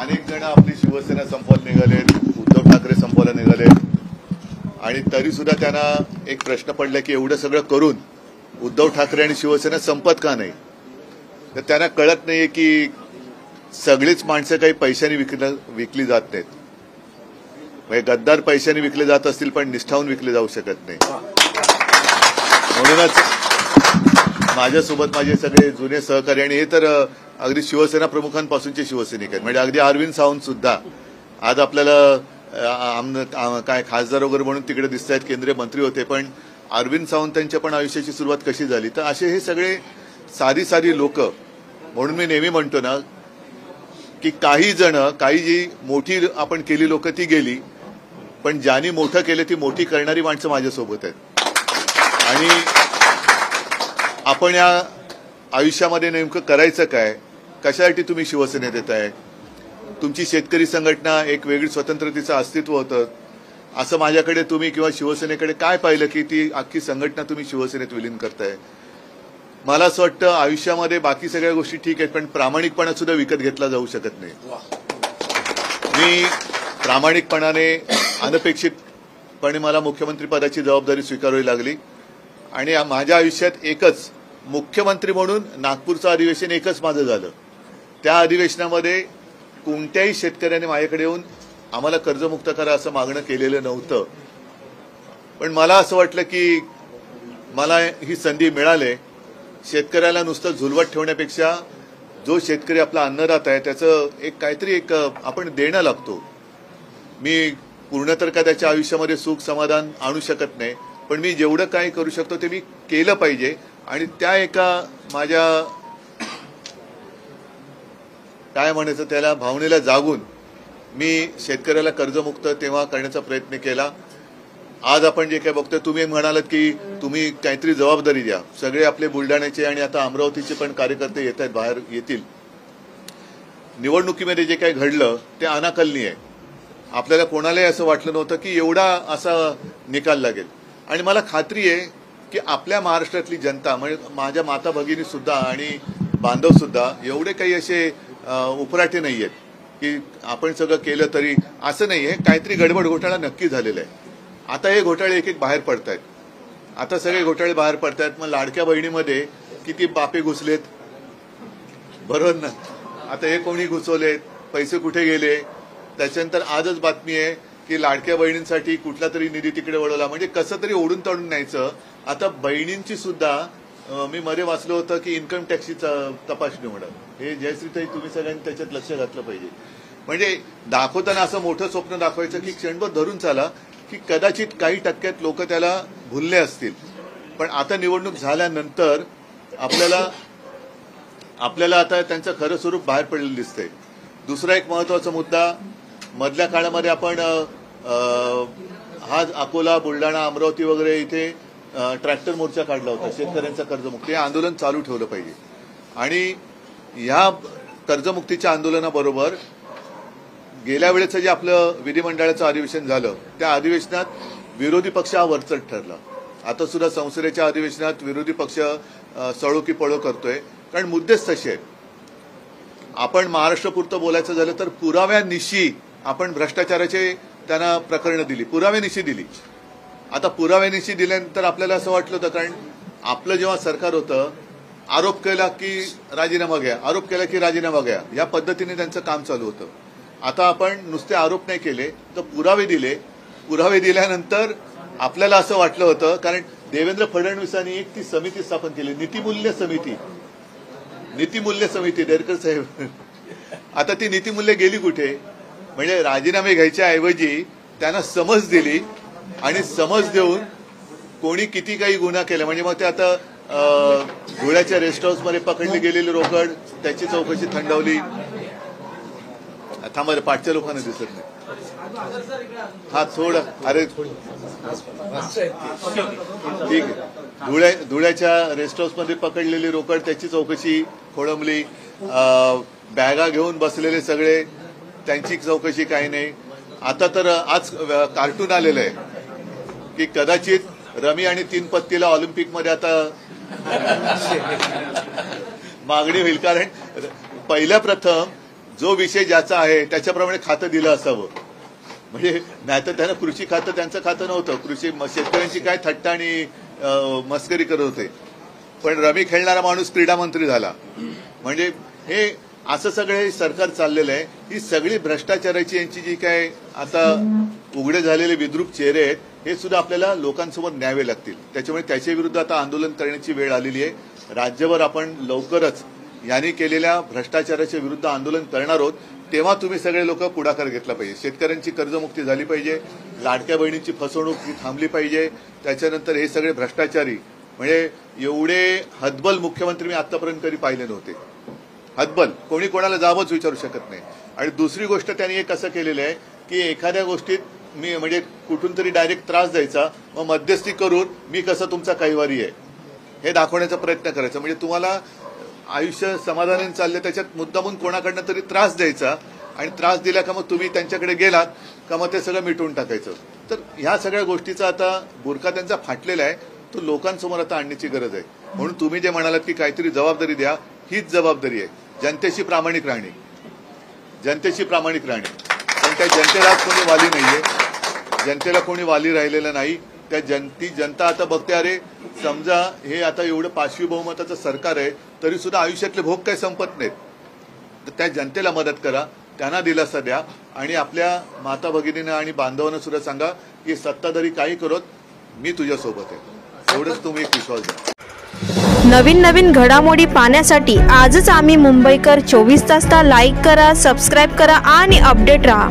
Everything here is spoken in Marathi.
अनेक जण आपली शिवसेना संपवायला निघालेत, उद्धव ठाकरे संपवायला निघालेत आणि तरी सुद्धा त्यांना एक प्रश्न पडला की एवढं सगळं करून उद्धव ठाकरे आणि शिवसेना संपत का नाही. तर त्यांना कळत नाहीये की सगळीच माणसं काही पैशाने विकली जात नाहीत. म्हणजे गद्दार पैशाने विकले जात असतील पण निष्ठावून विकले जाऊ शकत नाही. म्हणूनच माझ्यासोबत माझे सगळे जुने सहकारी आणि हे तर अगदी शिवसेना प्रमुखांपासूनचे शिवसैनिक आहेत. म्हणजे अगदी अरविंद सावंत सुद्धा आज आपल्याला काय खासदार वगैरे म्हणून तिकडे दिसत आहेत, केंद्रीय मंत्री होते, पण अरविंद सावंतांच्या पण आयुष्याची सुरुवात कशी झाली. तर असे हे सगळे साधी लोक. म्हणून मी नेहमी म्हणतो ना की काही जी मोठी आपण केली लोक ती गेली, पण ज्यांनी मोठं केलं ती मोठी करणारी माणसं माझ्यासोबत आहेत. आणि आपण या आयुष्यामध्ये नेमकं करायचं काय, कशासाठी तुम्ही शिवसेनेत येत आहे. तुमची शेतकरी संघटना एक वेगळी स्वतंत्रतेचं अस्तित्व होतं, असं माझ्याकडे तुम्ही किंवा शिवसेनेकडे काय पाहिलं की ती अख्खी संघटना तुम्ही शिवसेनेत विलीन करताय. मला असं वाटतं आयुष्यामध्ये बाकी सगळ्या गोष्टी ठीक आहेत, पण प्रामाणिकपणा सुद्धा विकत घेतला जाऊ शकत नाही. मी प्रामाणिकपणाने अनपेक्षितपणे मला मुख्यमंत्री पदाची जबाबदारी स्वीकारावी लागली आणि माझ्या आयुष्यात एकच मुख्यमंत्री म्हणून नागपूरचं अधिवेशन एकच माझं झालं. त्या अधिवेशनामध्ये कोणत्याही शेतकऱ्याने माझ्याकडे येऊन आम्हाला कर्जमुक्त करा असं मागणं केलेलं नव्हतं. पण मला असं वाटलं की मला ही संधी मिळाली. शेतकऱ्याला नुसतं झुलवत ठेवण्यापेक्षा जो शेतकरी आपला अन्नदाता आहे त्याचं काहीतरी आपण देणं लागतो. मी पूर्ण तर का त्याच्या आयुष्यामध्ये सुख समाधान आणू शकत नाही, पण मी जेवढं काही करू शकतो ते मी केलं पाहिजे. आणि त्या एका माझ्या काय म्हणायचं त्याला भावनेला जागून मी शेतकऱ्याला कर्जमुक्त तेव्हा करण्याचा प्रयत्न केला. आज आपण जे काय बघतोय, तुम्ही म्हणालात की तुम्ही काहीतरी जबाबदारी द्या. सगळे आपले बुलढाण्याचे आणि आता अमरावतीचे पण कार्यकर्ते येत आहेत, बाहेर येतील. निवडणुकीमध्ये जे काही घडलं ते अनाकलनीय आहे. आपल्याला कोणालाही असं वाटलं नव्हतं की एवढा असा निकाल लागेल. आणि मला खात्री आहे की आपल्या महाराष्ट्रातली जनता म्हणजे माझ्या माता भगिनी सुद्धा आणि बांधव सुद्धा एवढे काही असे उपराटे नाही आहेत की आपण सगळं केलं तरी असं नाही आहे. काहीतरी गडबड घोटाळा नक्की झालेला आहे. आता हे घोटाळे एक बाहेर पडत आहेत. आता सगळे घोटाळे बाहेर पडत आहेत. मग लाडक्या बहिणीमध्ये किती बापे घुसलेत, बरोबर ना. आता हे कोणी घुसवलेत, पैसे कुठे गेले. त्याच्यानंतर आजच बातमी आहे की लाडक्या बहिणींसाठी कुठला तरी निधी तिकडे वळवला. म्हणजे कसं तरी ओढून तडून न्यायचं. आता बहिणींची सुद्धा मी मध्ये वाचलं होतं की इन्कम टॅक्सची तपासणी होणार. हे जयश्रीताई तुम्ही सगळ्यांनी त्याच्यात लक्ष घातलं पाहिजे. म्हणजे दाखवताना असं मोठं स्वप्न दाखवायचं की क्षणभर धरून चाला की कदाचित काही टक्क्यात लोक त्याला भुलले असतील. पण आता निवडणूक झाल्यानंतर आपल्याला आता त्यांचं खरं स्वरूप बाहेर पडलेलं दिसतंय. दुसरा एक महत्वाचा मुद्दा, मधल्या काळामध्ये आपण हा अकोला, बुलढाणा, अमरावती वगैरे इथे ट्रॅक्टर मोर्चा काढला होता शेतकऱ्यांचा कर्जमुक्ती. हे आंदोलन चालू ठेवलं पाहिजे. आणि या कर्जमुक्तीच्या आंदोलनाबरोबर गेल्या वेळेचं जे आपलं विधिमंडळाचं अधिवेशन झालं त्या अधिवेशनात विरोधी पक्ष हा वरचढ ठरला. आता सुद्धा संसदेच्या अधिवेशनात विरोधी पक्ष सळो की पळो करतोय, कारण मुद्देच तसे आहेत. आपण महाराष्ट्रापुरतं बोलायचं झालं तर पुराव्यानिशी आपण भ्रष्टाचाराचे त्यांना प्रकरणं दिली, पुराव्यानिशी दिली. आता पुराव्यानिशी दिल्यानंतर आपल्याला असं वाटलं होतं, कारण आपलं जेव्हा सरकार होतं आरोप केला की राजीनामा घ्या, आरोप केला की राजीनामा घ्या, या पद्धतीने त्यांचं काम चालू होतं. आता आपण नुसते आरोप नाही केले तर पुरावे दिले. पुरावे दिल्यानंतर आपल्याला असं वाटलं होतं, कारण देवेंद्र फडणवीसांनी एक ती समिती स्थापन केली, नीतिमूल्य समिती देरकर साहेब. आता ती नीतिमूल्य गेली कुठे. म्हणजे राजीनामे घ्यायच्या ऐवजी त्यांना समज दिली आणि समज देऊन कोणी किती काही गुन्हा केला. म्हणजे मग ते आता धुळ्याच्या रेस्ट हाऊसमध्ये पकडली गेलेली रोकड त्याची चौकशी थंडवली. थांबा, पाठच्या लोकांना दिसत नाही. हा थोडं, अरे ठीक आहे. धुळ्याच्या रेस्ट हाऊसमध्ये पकडलेली रोकड त्याची चौकशी खोळंबली. बॅगा घेऊन बसलेले सगळे त्यांची चौकशी काही नाही. आता तर आज कार्टून आलेलं आहे की कदाचित रमी आणि 3 पत्तीला ऑलिम्पिकमध्ये आता मागणी होईल. कारण पहिल्या प्रथम जो विषय ज्याचा आहे त्याच्याप्रमाणे खातं दिलं असावं. म्हणजे नाही तर त्यांना कृषी खातं त्यांचं खातं नव्हतं. कृषी शेतकऱ्यांची काय थट्टा आणि मस्करी करत होते. पण रमी खेळणारा माणूस क्रीडा मंत्री झाला. म्हणजे हे असं सगळं हे सरकार चाललेलं आहे. ही सगळी भ्रष्टाचाराची यांची जी काय आता उघडे झालेले विद्रूप चेहरे आहेत हे सुद्धा आपल्याला लोकांसमोर न्यावे लागतील. त्याच्यामुळे त्याच्या विरुद्ध आता आंदोलन करण्याची वेळ आलेली आहे. राज्यभर आपण लवकरच यांनी केलेल्या भ्रष्टाचाराच्या विरुद्ध आंदोलन करणार आहोत. तेव्हा तुम्ही सगळे लोक पुढाकार घेतला पाहिजे. शेतकऱ्यांची कर्जमुक्ती झाली पाहिजे, लाडक्या बहिणींची फसवणूक ही थांबली पाहिजे. त्याच्यानंतर हे सगळे भ्रष्टाचारी म्हणजे एवढे हतबल मुख्यमंत्री मी आतापर्यंत कधी पाहिले नव्हते. हतबल कोणी कोणाला जाबच विचारू शकत नाही. आणि दुसरी गोष्ट त्यांनी एक असं केलेलं आहे की एखाद्या गोष्टीत मी म्हणजे कुठून तरी डायरेक्ट त्रास द्यायचा, मग मध्यस्थी करून मी कसं तुमचा कैवारी आहे हे दाखवण्याचा प्रयत्न करायचा. म्हणजे तुम्हाला आयुष्य समाधानाने चाललं त्याच्यात मुद्दामून कोणाकडनं तरी त्रास द्यायचा आणि त्रास दिला का मग तुम्ही त्यांच्याकडे गेलात का मग ते सगळं मिटवून टाकायचं. तर ह्या सगळ्या गोष्टीचा आता बुरखा त्यांचा फाटलेला आहे, तो लोकांसमोर आता आणण्याची गरज आहे. म्हणून तुम्ही जे म्हणालात की काहीतरी जबाबदारी द्या, हीच जबाबदारी आहे. जनतेशी प्रामाणिक राहणे, जनतेशी प्रामाणिक राहणे. पण त्या जनतेला कोणी वाली नाहीये, जनतेला कोणी वाली राहिलेलं नाही. त्या जनता आता बघते अरे समजा हे आता एवढं पाचवी बहुमताचं सरकार आहे तरी सुद्धा आयुष्यातले भोग काही संपत नाहीत. तर त्या जनतेला मदत करा, त्यांना दिलासा द्या आणि आपल्या माता भगिनींना आणि बांधवांना सुद्धा सांगा की सत्ताधारी काही करत मी तुझ्यासोबत आहे. एवढंच तुम्ही एक विश्वास द्या. नवीन घडामोडी पाहण्यासाठी आजच आम्ही मुंबईकर 24 तासला लाईक करा, सबस्क्राईब करा आणि अपडेट रहा.